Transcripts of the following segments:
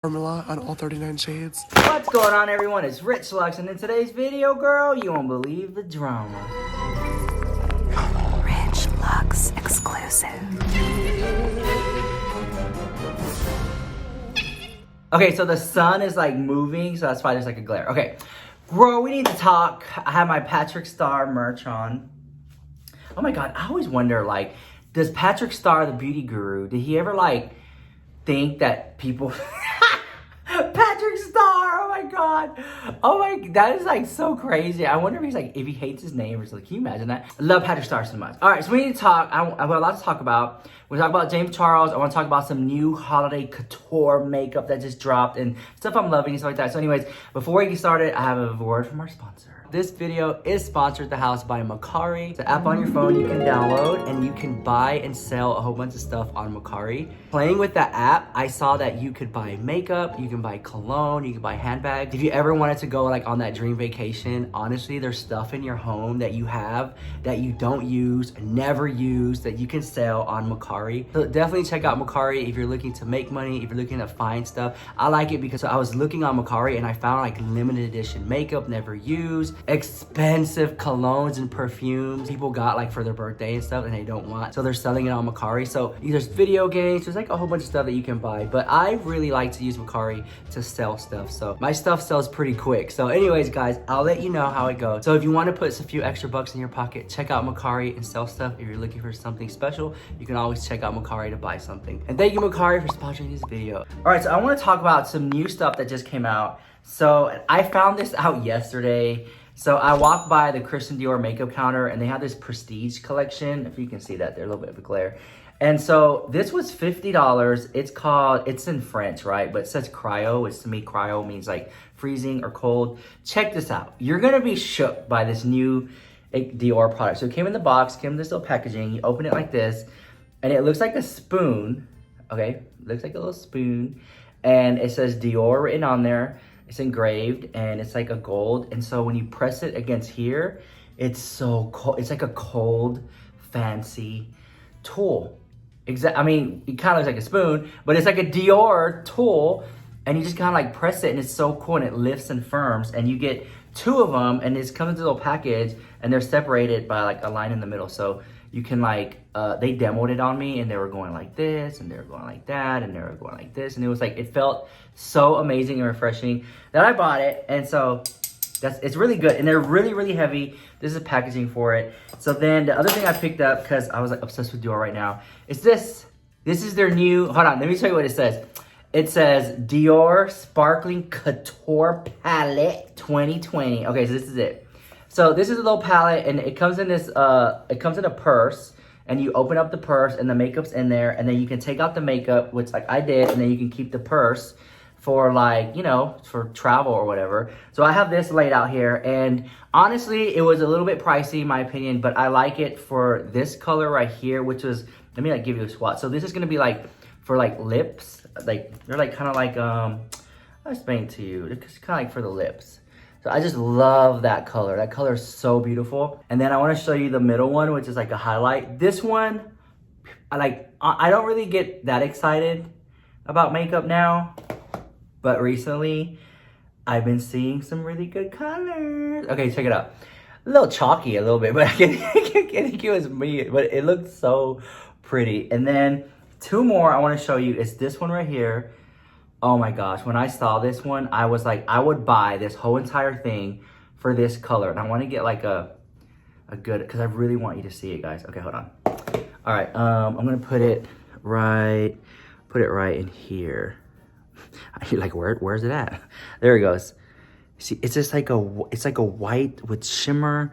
formula on all 39 shades. What's going on, everyone? It's Rich Lux, and in today's video, girl, you won't believe the drama. Rich Lux exclusive. Okay, so the sun is like moving, so that's why there's like a glare. Okay, bro, we need to talk. I have my Patrick Star merch on. Oh my God, I always wonder, like, does Patrick Star, the beauty guru, did he ever like think that people... Patrick Star, oh my God. Oh my, that is like so crazy. I wonder if he's like, if he hates his name or something. Can you imagine that? I love Patrick Star so much. All right, so we need to talk. I have a lot to talk about. We're talking about James Charles. I want to talk about some new holiday couture makeup that just dropped and stuff I'm loving and stuff like that. So anyways, before we get started, I have a word from our sponsor. This video is sponsored at the house by Macari. It's an app on your phone you can download and you can buy and sell a whole bunch of stuff on Macari. Playing with that app, I saw that you could buy makeup, you can buy cologne, you can buy handbags. If you ever wanted to go like on that dream vacation, honestly, there's stuff in your home that you have that you don't use, never use, that you can sell on Macari. So definitely check out Macari if you're looking to make money, if you're looking to find stuff. I like it because I was looking on Macari and I found like limited edition makeup, never used, expensive colognes and perfumes people got like for their birthday and stuff and they don't want. So they're selling it on Macari. So there's video games, there's like a whole bunch of stuff that you can buy. But I really like to use Macari to sell stuff. So my stuff sells pretty quick. So anyways, guys, I'll let you know how it goes. So if you want to put a few extra bucks in your pocket, check out Macari and sell stuff. If you're looking for something special, you can always check out Macari to buy something. And thank you, Macari, for sponsoring this video. All right, so I want to talk about some new stuff that just came out. So I found this out yesterday. So I walked by the Christian Dior makeup counter and they have this prestige collection. If you can see that, there's a little bit of a glare. And so this was $50. It's in French, right? But it says cryo, which to me, cryo means like freezing or cold. Check this out. You're gonna be shook by this new Dior product. So it came in the box, came in this little packaging. You open it like this and it looks like a spoon, okay? It looks like a little spoon. And it says Dior written on there. It's engraved and it's like a gold. And so when you press it against here, it's so cold. It's like a cold, fancy tool. I mean, it kind of looks like a spoon, but it's like a Dior tool. And you just kind of like press it and it's so cool and it lifts and firms. And you get two of them and it comes in a little package and they're separated by like a line in the middle. So you can like, they demoed it on me and they were going like this and they were going like that and they were going like this. And it was like, it felt so amazing and refreshing that I bought it. And so it's really good. And they're really, really heavy. This is packaging for it. So then the other thing I picked up, because I was like obsessed with Dior right now, is this. This is their new, hold on, let me tell you what it says. It says Dior Sparkling Couture Palette 2020. Okay, so this is it. So this is a little palette and it comes in this, it comes in a purse and you open up the purse and the makeup's in there and then you can take out the makeup, which like I did, and then you can keep the purse for like, you know, for travel or whatever. So I have this laid out here and honestly, it was a little bit pricey in my opinion, but I like it for this color right here, which was, let me like give you a swatch. So this is gonna be like for like lips, like they're like kind of like, I'll explain it to you. It's kind of like for the lips. So I just love that color. That color is so beautiful. And then I want to show you the middle one, which is like a highlight. This one, I don't really get that excited about makeup now, but recently I've been seeing some really good colors. Okay, check it out. A little chalky a little bit, but I think it was me, but it looked so pretty. And then two more I want to show you is this one right here. Oh my gosh, when I saw this one, I was like, I would buy this whole entire thing for this color. And I want to get like a good, because I really want you to see it, guys. Okay, hold on. All right, I'm going to put it right in here. You're like, where's it at? There it goes. See, it's just like it's like a white with shimmer.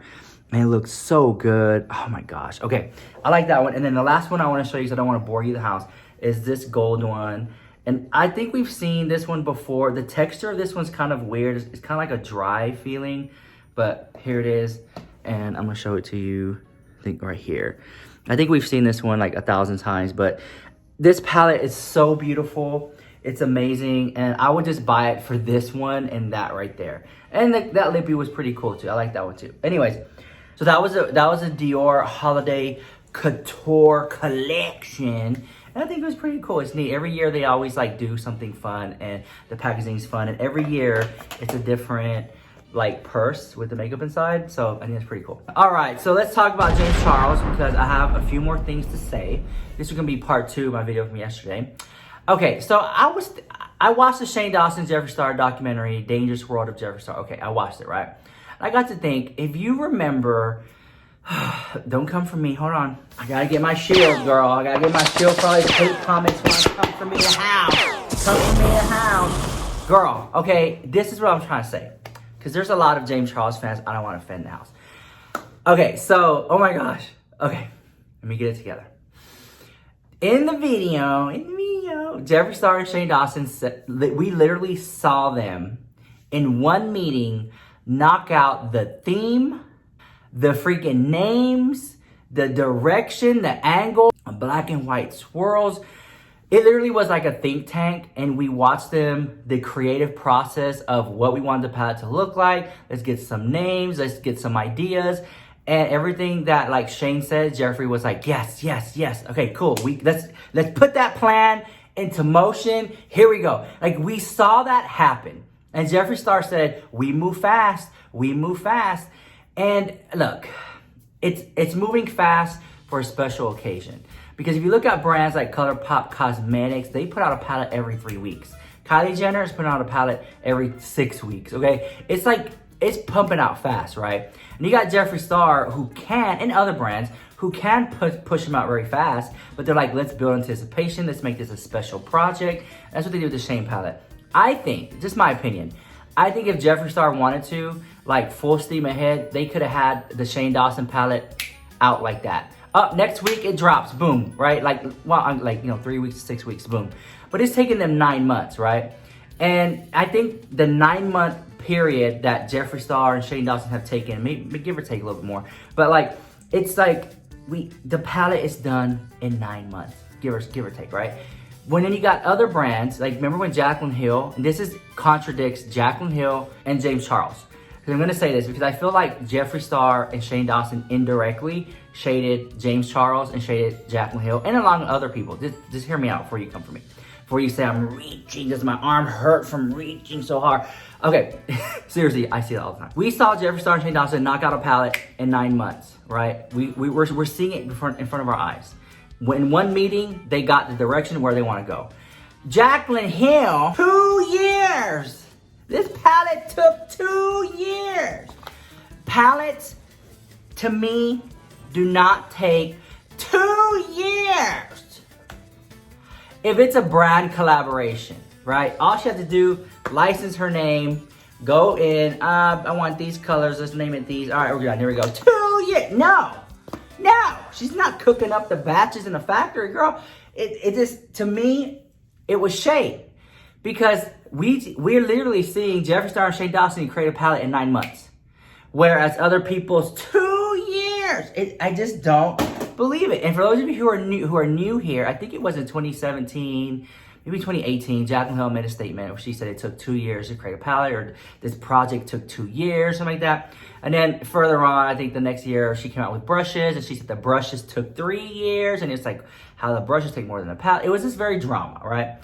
And it looks so good. Oh my gosh. Okay, I like that one. And then the last one I want to show you, so I don't want to bore you the house, is this gold one. And I think we've seen this one before. The texture of this one's kind of weird. It's kind of like a dry feeling, but here it is. And I'm gonna show it to you, I think right here. I think we've seen this one like 1,000 times, but this palette is so beautiful. It's amazing. And I would just buy it for this one and that right there. And that lippy was pretty cool too. I like that one too. Anyways, so that was a Dior holiday couture collection. And I think it was pretty cool. It's neat. Every year they always like do something fun, and the packaging's fun. And every year it's a different like purse with the makeup inside. So I think it's pretty cool. All right, so let's talk about James Charles because I have a few more things to say. This is gonna be part 2 of my video from yesterday. Okay, so I watched the Shane Dawson Jeffree Star documentary, Dangerous World of Jeffree Star. Okay, I watched it, right? I got to think, if you remember, don't come for me, hold on. I gotta get my shield, girl. I gotta get my shield for all these hate comments when I come for me to house. Come for me to house. Girl, okay, this is what I'm trying to say. Because there's a lot of James Charles fans, I don't want to offend the house. Okay, so, oh my gosh. Okay, let me get it together. In the video, Jeffree Star and Shane Dawson, we literally saw them in one meeting knock out the theme, the freaking names, the direction, the angle, black and white swirls. It literally was like a think tank, and we watched them, the creative process of what we wanted the palette to look like. Let's get some names, let's get some ideas. And everything that like Shane said, Jeffree was like, yes, yes, yes. Okay, cool. Let's put that plan into motion. Here we go. Like we saw that happen. And Jeffree Star said, we move fast, we move fast. And look, it's moving fast for a special occasion. Because if you look at brands like ColourPop Cosmetics, they put out a palette every 3 weeks. Kylie Jenner is putting out a palette every 6 weeks, okay? It's like, it's pumping out fast, right? And you got Jeffree Star who can, and other brands, who can push them out very fast, but they're like, let's build anticipation, let's make this a special project. That's what they do with the Shane palette. I think, just my opinion, I think if Jeffree Star wanted to, like full steam ahead, they could have had the Shane Dawson palette out like that. Up next week, it drops, boom, right? Like, well, like, 3 weeks to 6 weeks, boom. But it's taking them 9 months, right? And I think the 9-month period that Jeffree Star and Shane Dawson have taken, maybe give or take a little bit more, but like, it's like, the palette is done in 9 months, give or take, right? When then you got other brands, like remember when Jaclyn Hill, and this contradicts Jaclyn Hill and James Charles. Because I'm gonna say this because I feel like Jeffree Star and Shane Dawson indirectly shaded James Charles and shaded Jaclyn Hill and along with other people. Just hear me out before you come for me. Before you say I'm reaching, does my arm hurt from reaching so hard? Okay, seriously, I see that all the time. We saw Jeffree Star and Shane Dawson knock out a palette in 9 months, right? We're seeing it in front of our eyes. In one meeting, they got the direction where they want to go. Jaclyn Hill, 2 years. This palette took 2 years. Palettes, to me, do not take 2 years. If it's a brand collaboration, right? All she has to do, license her name, go in, I want these colors, let's name it these. All right, we're done, here we go. 2 years, no, she's not cooking up the batches in the factory, girl. It just, to me, it was shade. Because we're literally seeing Jeffree Star and Shane Dawson create a palette in 9 months. Whereas other people's 2 years. I just don't believe it. And for those of you who are new here, I think it was in 2017, maybe 2018, Jaclyn Hill made a statement where she said it took 2 years to create a palette, or this project took 2 years, something like that. And then further on, I think the next year she came out with brushes, and she said the brushes took 3 years, and it's like how the brushes take more than the palette. It was just very drama, right?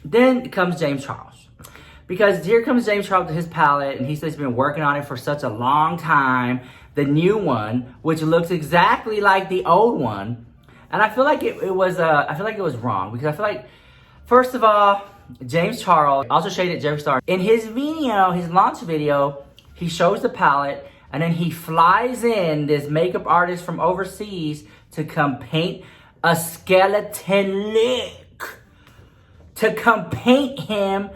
Then comes James Charles. Because here comes James Charles with his palette, and he says he's been working on it for such a long time. The new one, which looks exactly like the old one. And I feel like it was wrong, because I feel like, first of all, James Charles also shaded Jeffree Star. In his video, his launch video, he shows the palette, and then he flies in this makeup artist from overseas to come paint a skeleton look. To come paint him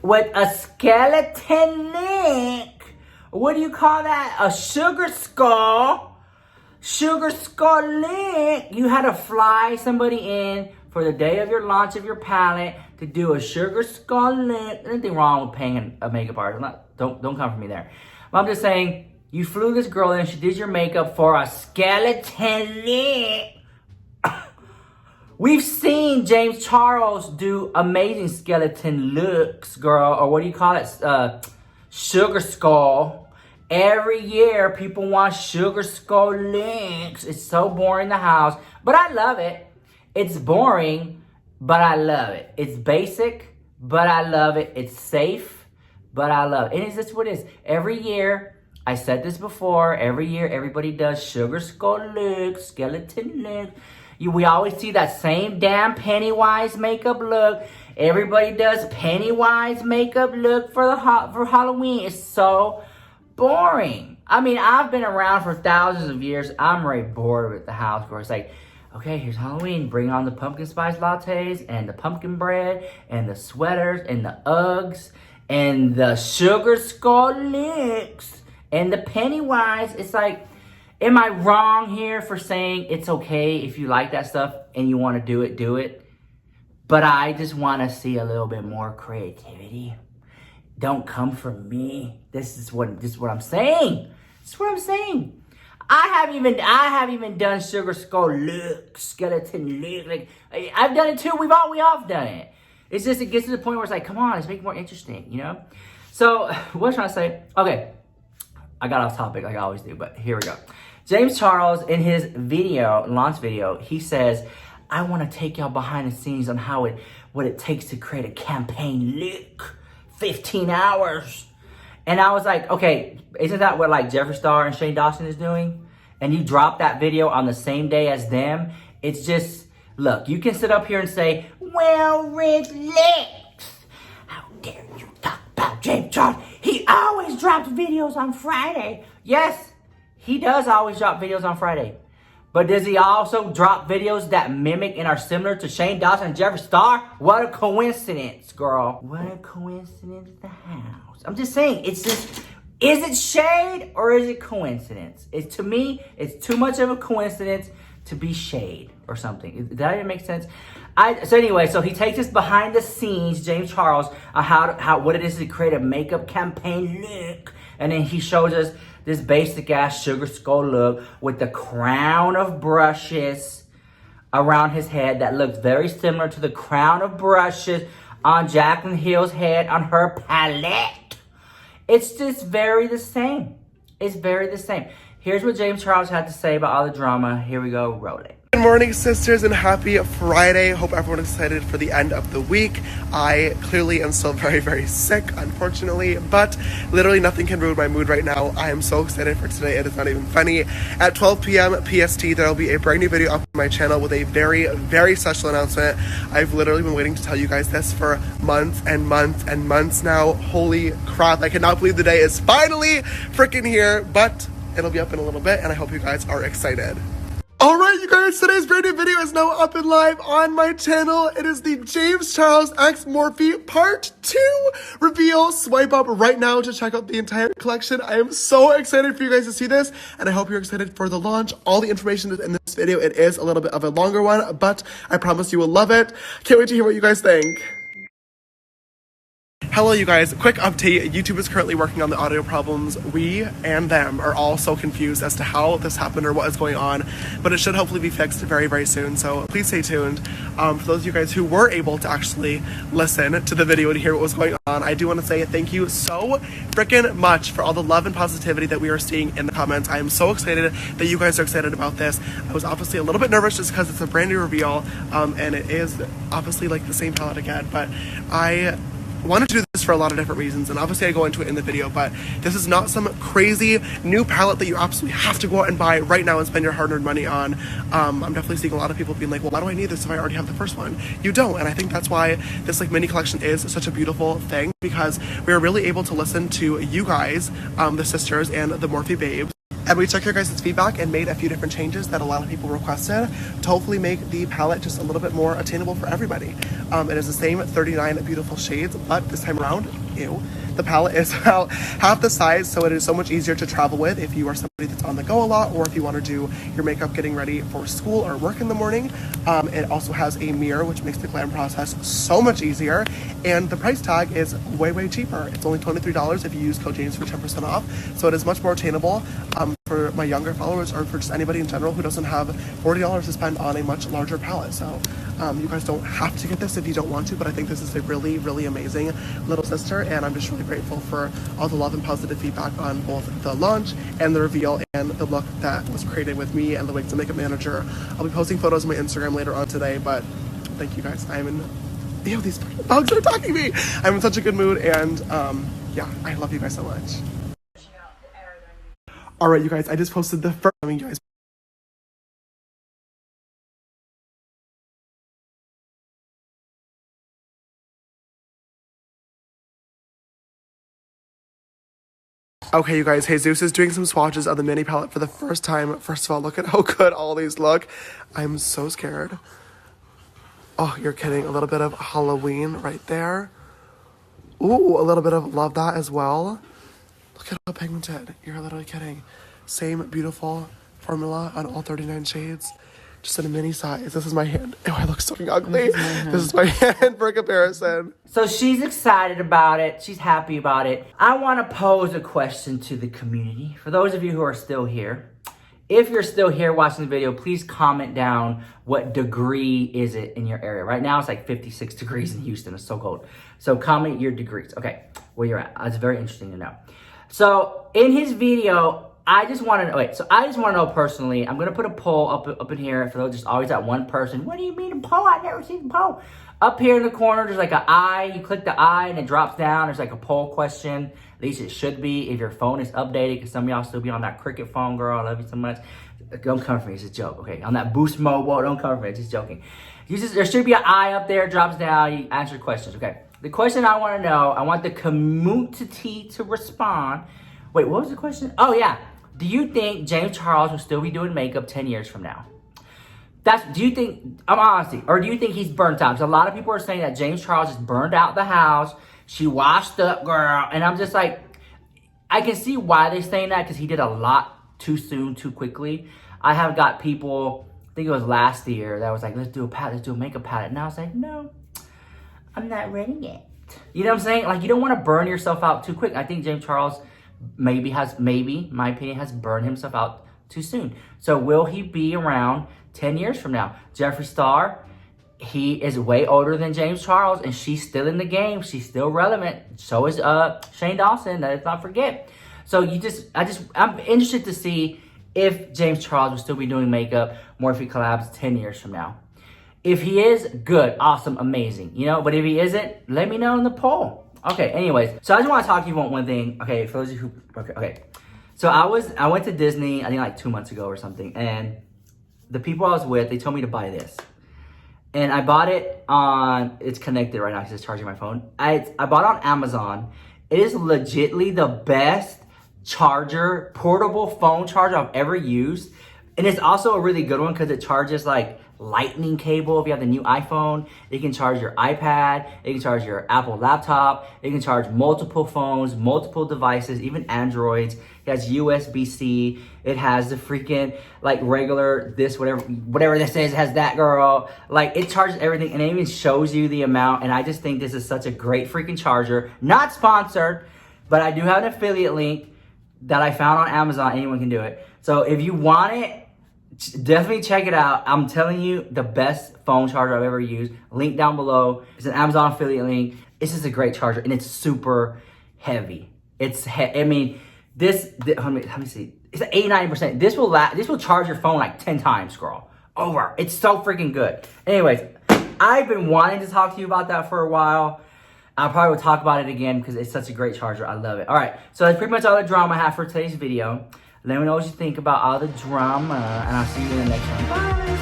with a skeleton look. What do you call that? A sugar skull. Sugar skull look. You had to fly somebody in for the day of your launch of your palette to do a sugar skull look. There's nothing wrong with paying a makeup artist. Don't come for me there. But I'm just saying, you flew this girl in, she did your makeup for a skeleton look. We've seen James Charles do amazing skeleton looks, girl, or what do you call it? Sugar skull. Every year, people want sugar skull looks. It's so boring in the house, but I love it. It's boring, but I love it. It's basic, but I love it. It's safe, but I love it. And it's just what it is. Every year, I said this before, every year everybody does sugar skull look, skeleton look. We always see that same damn Pennywise makeup look. Everybody does Pennywise makeup look for Halloween. It's so boring. I mean, I've been around for thousands of years. I'm already bored with the house where it's like, okay, here's Halloween. Bring on the pumpkin spice lattes and the pumpkin bread and the sweaters and the Uggs and the sugar skull looks and the Pennywise. It's like, am I wrong here for saying it's okay if you like that stuff and you want to do it? But I just want to see a little bit more creativity. Don't come from me. This is what I'm saying. This is what I'm saying. I haven't even done sugar skull look, skeleton look. Like, I've done it too. We all done it. It's just, it gets to the point where it's like, come on, let's make it more interesting, you know? So, what was I trying to say? Okay, I got off topic like I always do, but here we go. James Charles, in his launch video, he says, I want to take y'all behind the scenes on what it takes to create a campaign look. 15 hours. And I was like, okay, isn't that what like Jeffree Star and SHANEDAWSON is doing? And you drop that video on the same day as them. It's just, look, you can sit up here and say, well, Rick Lex, how dare you talk about James Charles? He always drops videos on Friday. Yes, he does always drop videos on Friday. But does he also drop videos that mimic and are similar to SHANEDAWSON and Jeffree Star? What a coincidence, girl. What a coincidence, the house. I'm just saying, it's just, is it shade or is it coincidence? To me, it's too much of a coincidence to be shade or something. Does that even make sense? So he takes us behind the scenes, James Charles, on what it is to create a makeup campaign look. And then he shows us this basic ass sugar skull look with the crown of brushes around his head that looks very similar to the crown of brushes on Jaclyn Hill's head on her palette. It's just very the same. It's very the same. Here's what James Charles had to say about all the drama. Here we go, roll it. Good morning, sisters, and happy Friday. Hope everyone is excited for the end of the week. I clearly am still very, very sick, unfortunately, but literally nothing can ruin my mood right now. I am so excited for today. It is not even funny. At 12 p.m. PST, there will be a brand new video up on my channel with a very, very special announcement. I've literally been waiting to tell you guys this for months and months and months now. Holy crap, I cannot believe the day is finally freaking here, but it'll be up in a little bit, and I hope you guys are excited. Alright, you guys, today's brand new video is now up and live on my channel. It is the James Charles X Morphe Part 2 reveal. Swipe up right now to check out the entire collection. I am so excited for you guys to see this, and I hope you're excited for the launch. All the information is in this video. It is a little bit of a longer one, but I promise you will love it. Can't wait to hear what you guys think. Hello, you guys. Quick update. YouTube is currently working on the audio problems. We and them are all so confused as to how this happened or what is going on, but it should hopefully be fixed very, very soon, so please stay tuned. For those of you guys who were able to actually listen to the video and hear what was going on, I do want to say thank you so freaking much for all the love and positivity that we are seeing in the comments. I am so excited that you guys are excited about this. I was obviously a little bit nervous just because it's a brand new reveal, and it is obviously like the same palette again, but I wanted to do this for a lot of different reasons, and obviously I go into it in the video, but this is not some crazy new palette that you absolutely have to go out and buy right now and spend your hard-earned money on. I'm definitely seeing a lot of people being like, well, why do I need this if I already have the first one? You don't, and I think that's why this like mini collection is such a beautiful thing, because we are really able to listen to you guys, the sisters and the Morphe babes. And we took your guys' feedback and made a few different changes that a lot of people requested to hopefully make the palette just a little bit more attainable for everybody. It is the same 39 beautiful shades, but this time around, the palette is about half the size, so it is so much easier to travel with if you are somebody that's on the go a lot, or if you want to do your makeup getting ready for school or work in the morning. It also has a mirror, which makes the glam process so much easier, and the price tag is way, way cheaper. It's only $23 if you use code James for 10% off, so it is much more attainable. for my younger followers or for just anybody in general who doesn't have $40 to spend on a much larger palette. So you guys don't have to get this if you don't want to, but I think this is a really, really amazing little sister, and I'm just really grateful for all the love and positive feedback on both the launch and the reveal and the look that was created with me and the wigs and makeup manager. I'll be posting photos on my Instagram later on today, but thank you guys. I'm in, ew, these bugs are attacking me. I'm in such a good mood, and yeah, I love you guys so much. All right, you guys, I just posted the first, I mean, guys. Okay, you guys, Jesus is doing some swatches of the mini palette for the first time. First of all, look at how good all these look. I'm so scared. Oh, you're kidding. A little bit of Halloween right there. Ooh, a little bit of love that as well. Look at how pigmented. You're literally kidding. Same beautiful formula on all 39 shades. Just in a mini size. This is my hand. Oh, I look so ugly. This is my hand for comparison. So she's excited about it. She's happy about it. I want to pose a question to the community. For those of you who are still here, if you're still here watching the video, please comment down what degree is it in your area. Right now it's like 56 degrees in Houston. It's so cold. So comment your degrees. Okay, where you're at. It's very interesting to know. So in his video, I just want to know personally, I'm going to put a poll up in here for those just always that one person. What do you mean a poll? I've never seen a poll. Up here in the corner, there's like an eye. You click the eye and it drops down. There's like a poll question. At least it should be if your phone is updated, because some of y'all still be on that Cricket phone, girl. I love you so much. Don't come for me. It's a joke, okay? On that Boost Mobile, don't come for me. It's just joking. There should be an eye up there. It drops down. You answer questions, okay? The question I want to know, I want the community to respond. Wait, what was the question? Oh, yeah. Do you think James Charles will still be doing makeup 10 years from now? Do you think, I'm honestly, or do you think he's burnt out? Because a lot of people are saying that James Charles just burned out the house. She washed up, girl. And I'm just like, I can see why they're saying that, because he did a lot too soon, too quickly. I have got people, I think it was last year, that was like, let's do a palette, let's do a makeup palette. And I was like, no, I'm not ready yet. You know what I'm saying? Like, you don't want to burn yourself out too quick. I think James Charles maybe, my opinion, has burned himself out too soon. So will he be around 10 years from now? Jeffree Star, he is way older than James Charles, and she's still in the game. She's still relevant. So is Shane Dawson, let's not forget. So I'm interested to see if James Charles will still be doing makeup, Morphe collabs 10 years from now. If he is, good, awesome, amazing. You know, but if he isn't, let me know in the poll. Okay, anyways, so I just want to talk to you about one thing. Okay, for those of you who, okay. So I went to Disney, I think like 2 months ago or something, and the people I was with, they told me to buy this. And I bought it on, it's connected right now because it's charging my phone. I bought it on Amazon. It is legitly the best charger, portable phone charger I've ever used. And it's also a really good one because it charges like lightning cable. If you have the new iPhone, it can charge your iPad, it can charge your Apple laptop, it can charge multiple phones, multiple devices, even Androids. It has USB-C, it has the freaking like regular this, whatever this is, it has that, girl. Like, it charges everything, and it even shows you the amount. And I just think this is such a great freaking charger. Not sponsored, but I do have an affiliate link that I found on Amazon. Anyone can do it. So if you want it, definitely check it out. I'm telling you, the best phone charger I've ever used. Link down below. It's an Amazon affiliate link. It's just a great charger, and it's super heavy. I mean, let me see. It's at 89%. This will charge your phone like 10 times, girl. Over. It's so freaking good. Anyways, I've been wanting to talk to you about that for a while. I probably will talk about it again because it's such a great charger. I love it. All right, so that's pretty much all the drama I have for today's video. Let me know what you think about all the drama, and I'll see you in the next one. Bye!